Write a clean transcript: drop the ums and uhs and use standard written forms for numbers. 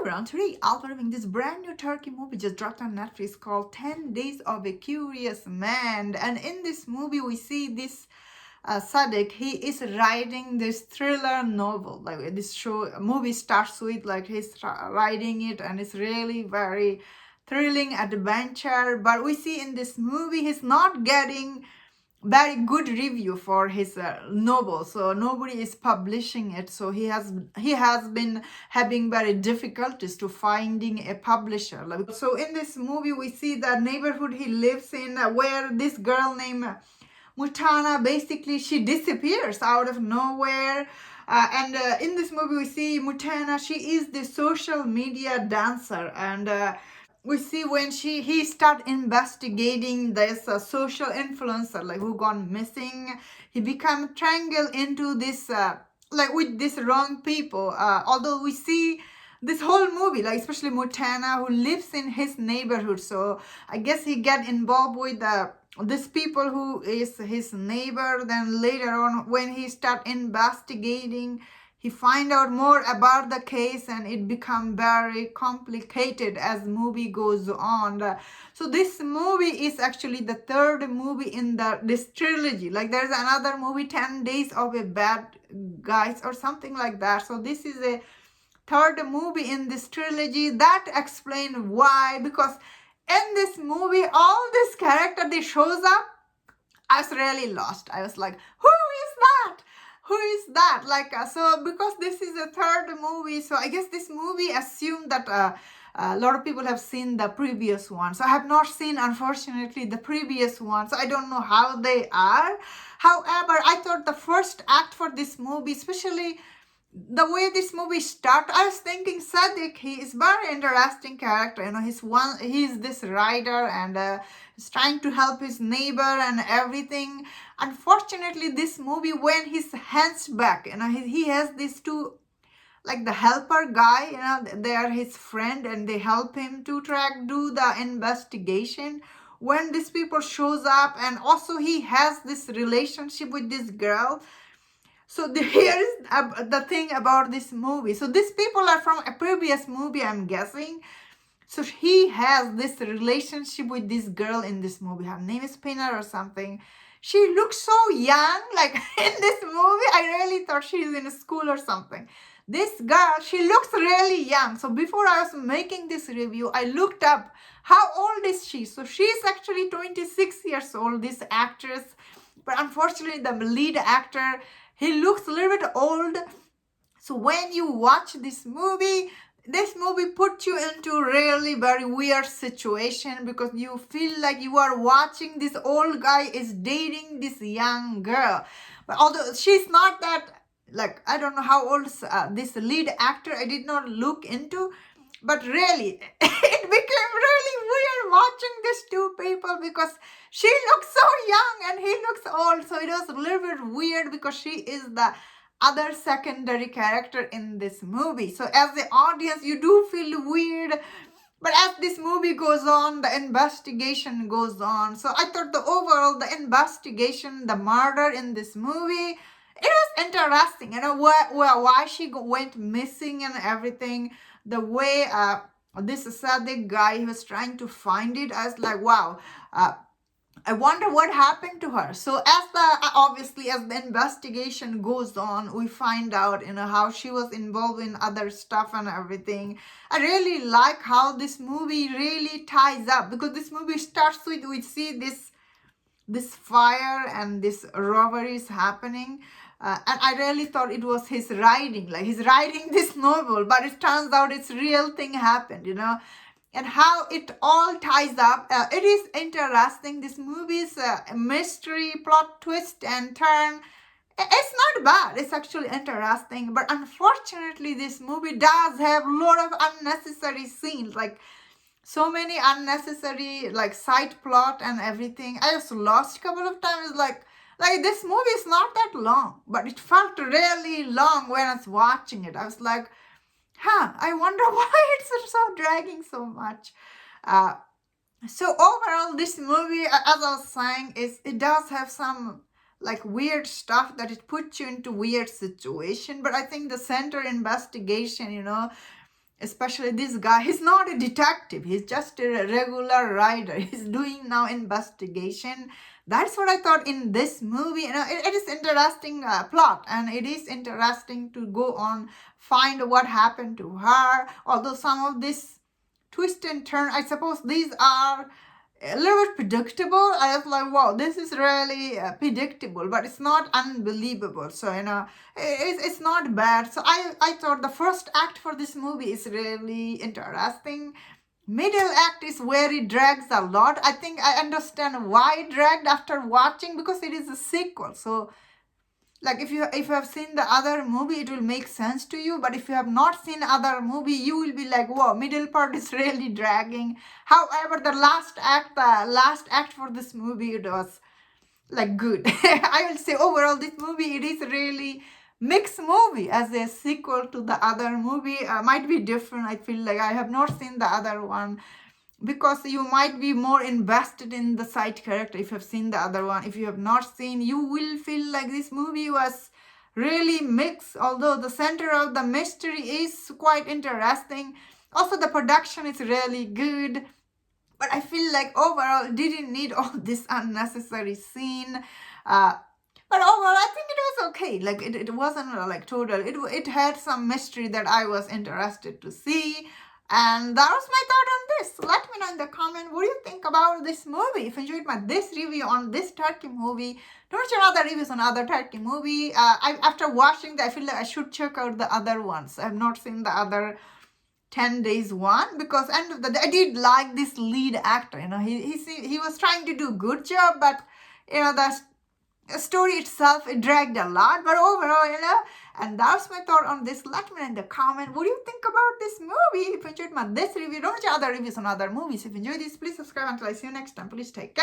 everyone, today I'll be reviewing this brand new Turkey movie just dropped on Netflix called 10 Days of a Curious Man. And in this movie, we see this Sadik, he is writing this thriller novel. Like this movie starts with like he's writing it, and it's really very thrilling adventure. But we see in this movie, he's not getting very good review for his novel, so nobody is publishing it, so he has been having very difficulties to finding a publisher. So in this movie we see the neighborhood he lives in, where this girl named Mutana, basically she disappears out of nowhere. And in this movie we see Mutana, she is the social media dancer, and we see when he start investigating this social influencer like who gone missing. He become tangled into this like with these wrong people, although we see this whole movie, like especially Mutana, who lives in his neighborhood, so I guess he get involved with these people who is his neighbor. Then later on when he start investigating, he find out more about the case, and it become very complicated as movie goes on. So this movie is actually the third movie in this trilogy. Like there's another movie, 10 Days of a Bad Guys or something like that. So this is a third movie in this trilogy. That explain why, because in this movie all this character they shows up, I was really lost. I was like, who is that? Who is that? Like, so because this is a third movie, so I guess this movie assumed that a lot of people have seen the previous one. So I have not seen, unfortunately, the previous one. So I don't know how they are. However, I thought the first act for this movie, especially the way this movie started, I was thinking Sadik, he is very interesting character. You know, he's this writer, and he's trying to help his neighbor and everything. Unfortunately, this movie, when his hands back, you know, he has these two, like the helper guy, you know, they are his friend and they help him to do the investigation. When these people shows up, and also he has this relationship with this girl. So here is the thing about this movie. So these people are from a previous movie, I'm guessing. So he has this relationship with this girl in this movie. Her name is Pinar or something. She looks so young, like in this movie. I really thought she's in school or something. This girl, she looks really young. So before I was making this review, I looked up how old is she. So she's actually 26 years old, this actress. But unfortunately, the lead actor, he looks a little bit old. So when you watch this movie puts you into really very weird situation, because you feel like you are watching this old guy is dating this young girl. But although she's not that, like, I don't know how old this lead actor, I did not look into. But really, it became really weird watching these two people, because she looks so young and he looks old. So it was a little bit weird, because she is the other secondary character in this movie. So as the audience, you do feel weird. But as this movie goes on, the investigation goes on. So I thought the investigation, the murder in this movie, it was interesting. You know, why she went missing and everything. The way this Sadik guy, he was trying to find it. I was like, wow. I wonder what happened to her. So obviously as the investigation goes on, we find out, you know, how she was involved in other stuff and everything. I really like how this movie really ties up, because this movie starts with, we see this fire and this robbery is happening. And I really thought it was his writing, like he's writing this novel, but it turns out it's real thing happened, you know. And how it all ties up. It is interesting. This movie's mystery, plot, twist, and turn. It's not bad. It's actually interesting. But unfortunately, this movie does have a lot of unnecessary scenes. Like, so many unnecessary, like, side plot and everything. I just lost a couple of times. Like this movie is not that long, but it felt really long when I was watching it. I was like, I wonder why it's so dragging so much. So overall, this movie, as I was saying, it does have some like weird stuff that it puts you into weird situation. But I think the center investigation, you know, especially this guy. He's not a detective, he's just a regular writer. He's doing now investigation. That's what I thought in this movie. It is interesting plot, and it is interesting to go on find what happened to her. Although some of this twist and turn, I suppose these are a little bit predictable. I was like, wow, this is really predictable, but it's not unbelievable. So it's not bad. So I thought the first act for this movie is really interesting. Middle act is where it drags a lot. I think I understand why it dragged after watching, because it is a sequel. So like if you have seen the other movie, it will make sense to you, but if you have not seen other movie, you will be like, whoa, middle part is really dragging. However, the last act for this movie, it was like good. I will say overall this movie, it is really mixed movie. As a sequel to the other movie, might be different. I feel like I have not seen the other one, because you might be more invested in the side character if you have seen the other one. If you have not seen, you will feel like this movie was really mixed, although the center of the mystery is quite interesting. Also, the production is really good, but I feel like overall it didn't need all this unnecessary scene. But overall, I think it was okay. Like it wasn't like total. It had some mystery that I was interested to see. And that was my thought on this. Let me know in the comment what do you think about this movie. If you enjoyed this review on this Turkey movie, don't share other reviews on other Turkey movie. After watching that, I feel like I should check out the other ones. I have not seen the other 10 Days one, because end of the day, I did like this lead actor. He was trying to do a good job, but the story itself, it dragged a lot. But overall, and that's my thought on this. Let me know in the comment what do you think about this movie. If you enjoyed this review, don't watch other reviews on other movies. If you enjoyed this, please subscribe. Until I see you next time, please take care.